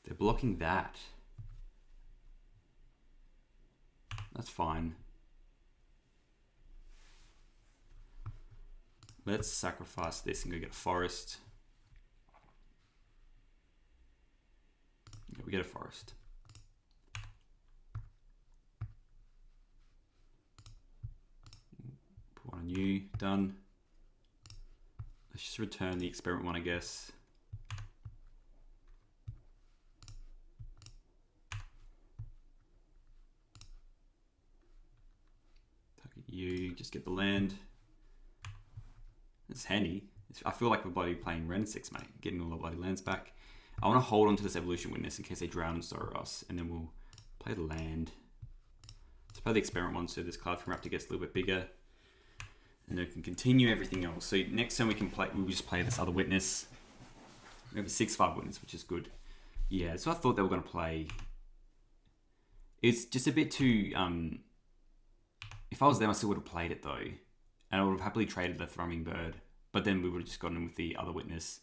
They're blocking that. That's fine. Let's sacrifice this and go get a forest. Yeah, we get a forest. Put one on you. Done. Let's just return the experiment one, I guess. Target you. Just get the land. It's handy. I feel like we're bloody playing Ren 6, mate. Getting all the bloody lands back. I want to hold on to this Evolution Witness in case they drown and sorrow us. And then we'll play the land. Let's play the experiment one so this cloudfin raptor gets a little bit bigger. And then we can continue everything else. So next time we'll just play this other witness. We have a 6/5 witness, which is good. Yeah, so I thought they were going to play. It's just a bit too... if I was them, I still would have played it though. And I would have happily traded the Thrummingbird, but then we would have just gotten in with the other witness.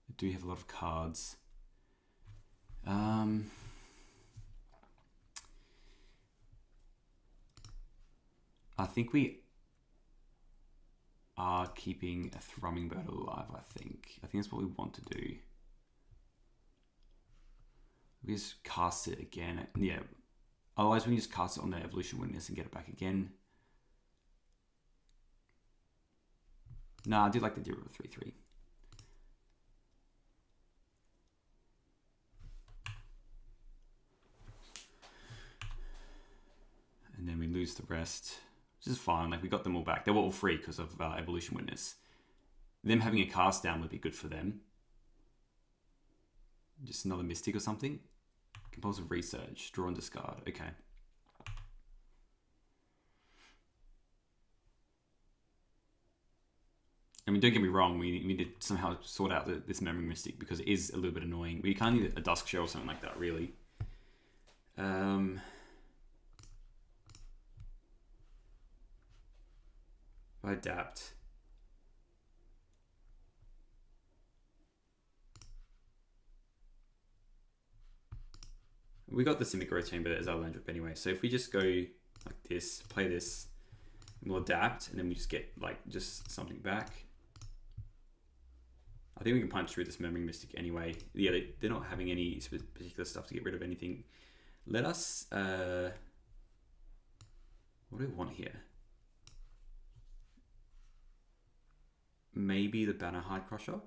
I do have a lot of cards. I think we are keeping a Thrummingbird alive, I think. I think that's what we want to do. We just cast it again. Yeah. Otherwise, we can just cast it on the Evolution Witness and get it back again. Nah, I do like the deal with 3/3. And then we lose the rest, which is fine. Like, we got them all back. They were all free because of Evolution Witness. Them having a cast down would be good for them. Just another Mystic or something. Compulsive Research, draw and discard. Okay. I mean, don't get me wrong. We need to somehow sort out this Memory Mystic because it is a little bit annoying. We kind of need a Dusk Shell or something like that, really. If I adapt. We got the Simic Growth Chamber as our land drop anyway. So if we just go like this, play this, and we'll adapt, and then we just get like just something back. I think we can punch through this Memory Mystic anyway. Yeah, they're not having any particular stuff to get rid of anything. Let us... what do we want here? Maybe the Bannerhide Crushok?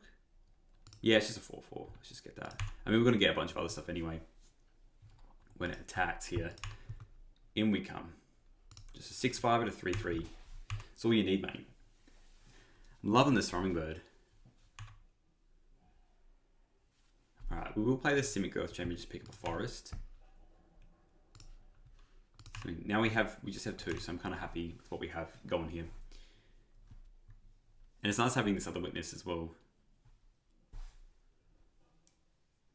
Yeah, it's just a 4/4. Let's just get that. I mean, we're going to get a bunch of other stuff anyway. When it attacks here, in we come. Just a 6/5 and a 3/3. That's all you need, mate. I'm loving this Thrummingbird. Alright, we will play the Simic Growth Chamber, just pick up a forest. So now we just have 2, so I'm kind of happy with what we have going here. And it's nice having this other witness as well.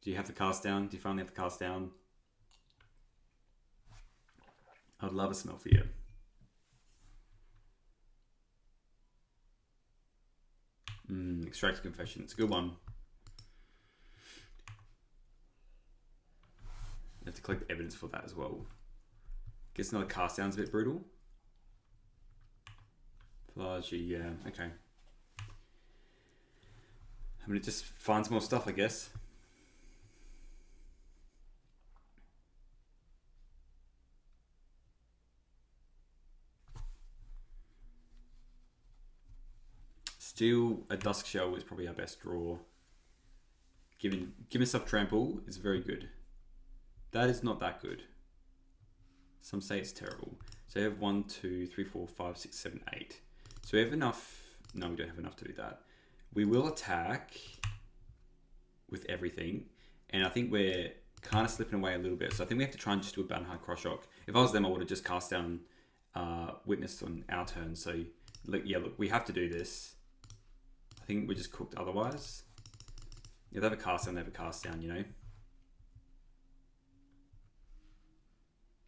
Do you have the cast down? Do you finally have the cast down? I would love a smell for you. Extract Confession. It's a good one. You have to collect evidence for that as well. Guess another cast down's a bit brutal. Largely, yeah, okay. I mean, it just finds more stuff, I guess. Still, a Dusk Shell is probably our best draw. Giving stuff trample is very good. That is not that good. Some say it's terrible. So we have 1, 2, 3, 4, 5, 6, 7, 8. So we have enough. No, we don't have enough to do that. We will attack with everything. And I think we're kind of slipping away a little bit. So I think we have to try and just do a Bannerhide Cross Shock. If I was them, I would have just cast down Witness on our turn. So look, we have to do this. I think we're just cooked otherwise. Yeah, they have a cast down, they have a cast down, you know.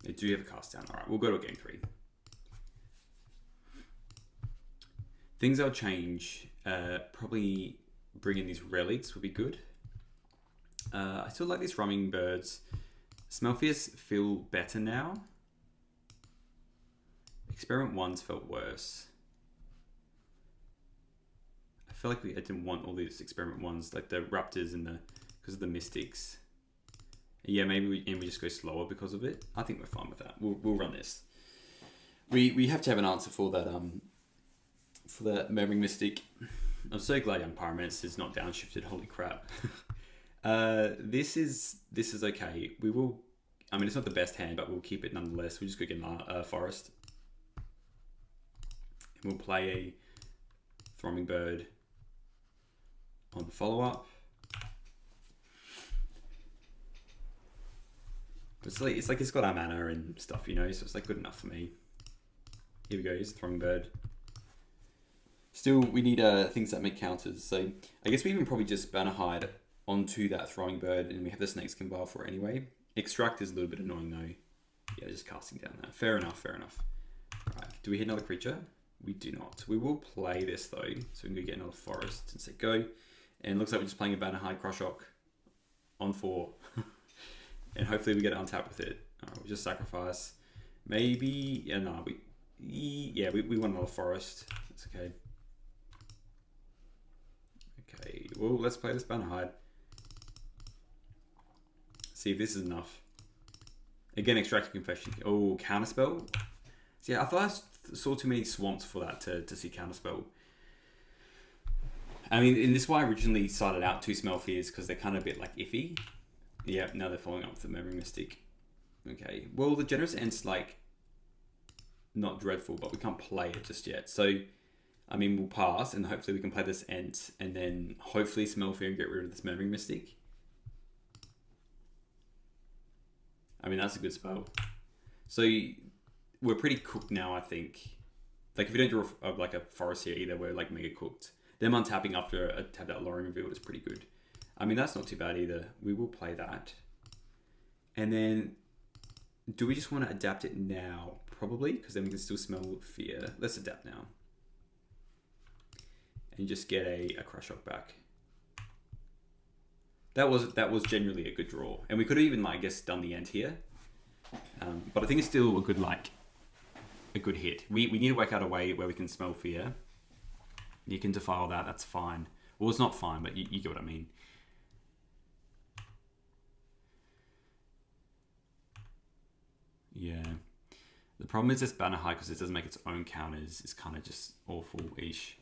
They do have a cast down. All right, we'll go to game 3. Things I'll change, probably bring in these relics would be good. I still like these Thrummingbirds. Smelfears feel better now. Experiment 1's felt worse. I feel like I didn't want all these Experiment 1's, like the Raptors and because of the Mystics. Yeah, maybe we just go slower because of it. I think we're fine with that. We'll run this. We have to have an answer for that for the Murmuring Mystic. I'm so glad Young Pyromancer is not downshifted. Holy crap. This is okay. We will. I mean, it's not the best hand, but we'll keep it nonetheless. We'll just go get a Forest. And we'll play a Thrummingbird on the follow-up. It's like it's got our mana and stuff, you know, so it's like good enough for me. Here we go, here's the Thrummingbird. Still, we need things that make counters, so I guess we even probably just Bannerhide onto that Thrummingbird, and we have the Snakeskin Vial for it anyway. Extract is a little bit annoying though. Yeah, just casting down that. Fair enough, fair enough. Alright, do we hit another creature? We do not. We will play this though, so we can go get another Forest and say go. And it looks like we're just playing a Bannerhide Cross Shock on 4. And hopefully we get it untapped with it. Alright, we just sacrifice. Maybe, yeah, no, we want another Forest. That's okay. Okay, well, let's play this Bannerhide. See if this is enough. Again, Extracting Confession. Oh, Counterspell. See, I thought I saw too many swamps for that to see Counterspell. I mean, and this is why I originally started out 2 Smelfears, because they're kind of a bit like iffy. Yeah, now they're following up with the Murmuring Mystic. Okay, well, the Generous Ent's like not dreadful, but we can't play it just yet. So, I mean, we'll pass, and hopefully we can play this Ent, and then hopefully Smelfear and get rid of this Murmuring Mystic. I mean, that's a good spell. So, we're pretty cooked now, I think. Like, if we don't draw like a Forest here either, we're like mega cooked. Them untapping after a tap that Lowering Revealed is pretty good. I mean, that's not too bad either. We will play that. And then, do we just want to adapt it now? Probably, because then we can still smell fear. Let's adapt now. And just get a Crush Shock back. That was generally a good draw. And we could have even, like, I guess, done the End here. But I think it's still a good hit. We need to work out a way where we can smell fear. You can defile that, that's fine. Well, it's not fine, but you get what I mean. Yeah. The problem is this Bannerhide, because it doesn't make its own counters, is kind of just awful-ish.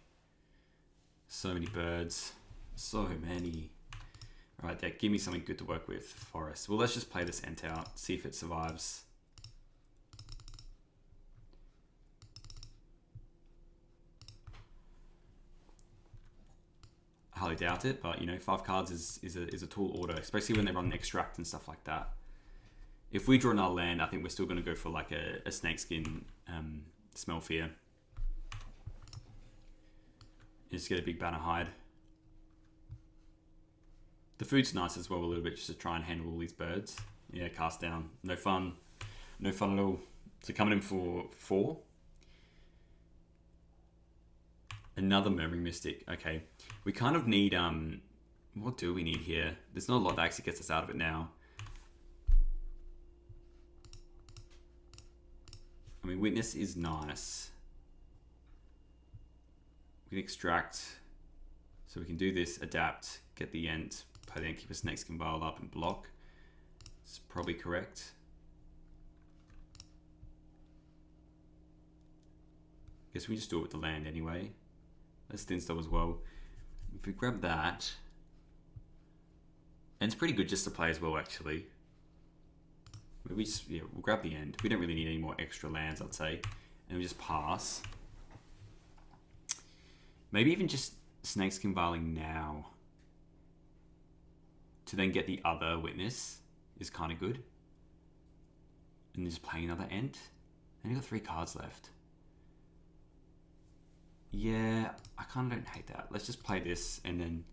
So many birds. So many. Right there, give me something good to work with. Forest. Well, let's just play this Ent out, see if it survives. I highly doubt it, but you know, 5 cards is a tall order, especially when they run Extract and stuff like that. If we draw another land, I think we're still going to go for like a Snakeskin Smelfear. Just get a big Bannerhide. The food's nice as well a little bit, just to try and handle all these birds. Yeah, cast down. No fun. No fun at all. So coming in for 4. Another Murmuring Mystic. Okay. We kind of need... what do we need here? There's not a lot that actually gets us out of it now. I mean, Witness is nice. We can Extract. So we can do this, Adapt, get the Ent, play the Ent, keep a Snakeskin Vial up and block. It's probably correct. Guess we just do it with the land anyway. Let's Thin Stub as well. If we grab that, and it's pretty good just to play as well, actually. We just, yeah, we'll grab the end. We don't really need any more extra lands, I'd say. And we just pass. Maybe even just Snakeskin Vialing now. To then get the other witness is kind of good. And then just playing another end. And you've got 3 cards left. Yeah, I kind of don't hate that. Let's just play this and then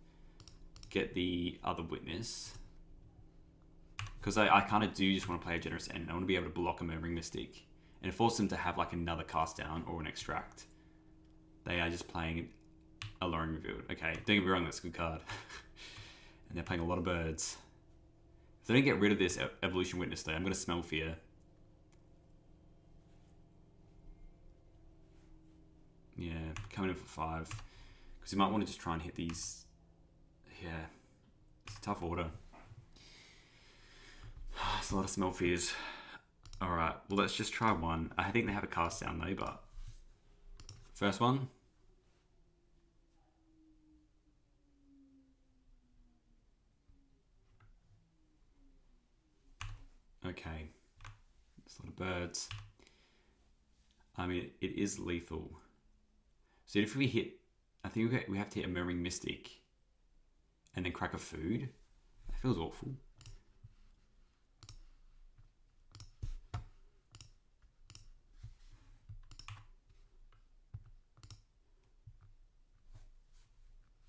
get the other witness. Because I kind of do just want to play a generous end. I want to be able to block a Murmuring Mystic and force them to have like another cast down or an extract. They are just playing Alluring Revealed. Okay, don't get me wrong, that's a good card. And they're playing a lot of birds. If they don't get rid of this Evolution Witness though, I'm going to smell fear. Yeah, coming in for 5. Because you might want to just try and hit these. Yeah, it's a tough order. There's a lot of smell fears. Alright, well let's just try one. I think they have a cast down though, but... First one. Okay. There's a lot of birds. I mean, it is lethal. So if we hit... I think we have to hit a Murmuring Mystic. And then crack a food. That feels awful.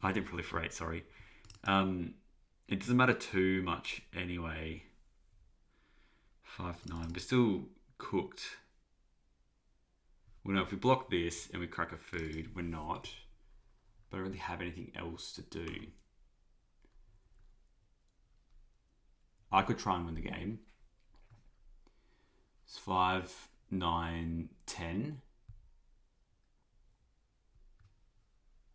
I didn't proliferate, sorry. It doesn't matter too much anyway. 5-9. We're still cooked. Well, no, if we block this and we crack a food, we're not. But I don't really have anything else to do. I could try and win the game. It's 5, 9, 10.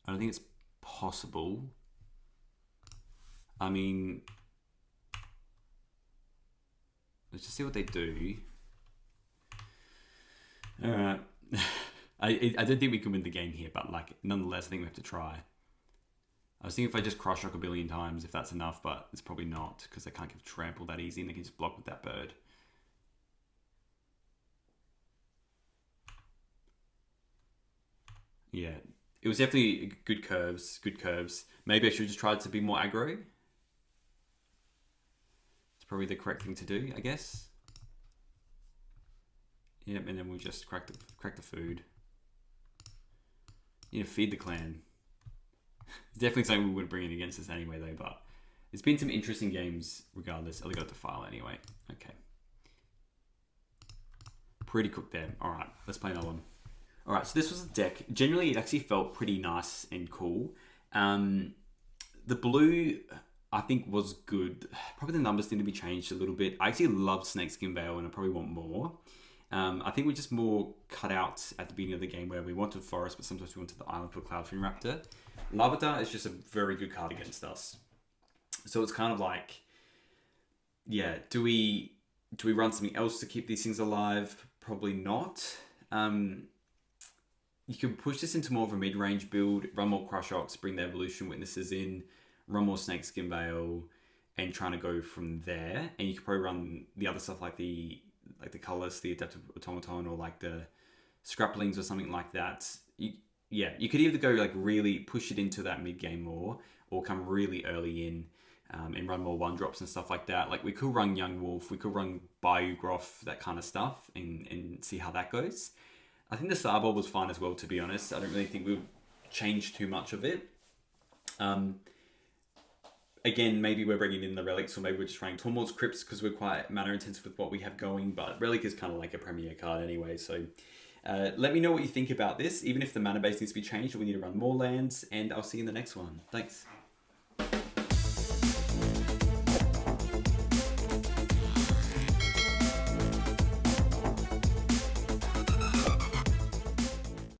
I don't think it's possible. I mean, let's just see what they do. Alright. I don't think we can win the game here, but like nonetheless, I think we have to try. I was thinking if I just cross shock a billion times, if that's enough, but it's probably not because they can't give trample that easy and they can just block with that bird. Yeah, it was definitely good curves, good curves. Maybe I should have just tried to be more aggro. It's probably the correct thing to do, I guess. Yep, and then we'll just crack the food. You know, feed the clan. It's definitely something we wouldn't bring in against us anyway, though. But there's been some interesting games, regardless. I'll go to file anyway. Okay. Pretty cooked there. All right, let's play another one. All right, so this was the deck. Generally, it actually felt pretty nice and cool. The blue, I think, was good. Probably the numbers need to be changed a little bit. I actually loved Snakeskin Veil, and I probably want more. I think we're just more cut out at the beginning of the game where we wanted Forest, but sometimes we wanted the island for Cloudfin Raptor. Larvitar is just a very good card against us. So it's kind of like, yeah, do we run something else to keep these things alive? Probably not. You can push this into more of a mid-range build, run more Crush Ox, bring the Evolution Witnesses in, run more Snakeskin Veil, and trying to go from there. And you could probably run the other stuff like the Colorless, the Adaptive Automaton, or like the Scraplings or something like that. You could either go like really push it into that mid game more, or come really early in and run more 1-drops and stuff like that. Like we could run Young Wolf, we could run Bayou Groff, that kind of stuff, and see how that goes. I think the Starball was fine as well, to be honest. I don't really think we'll change too much of it. Again, maybe we're bringing in the Relics, or maybe we're just running Tormod's Crypts because we're quite mana intensive with what we have going, but Relic is kind of like a premier card anyway, so let me know what you think about this. Even if the mana base needs to be changed or we need to run more lands, and I'll see you in the next one. Thanks.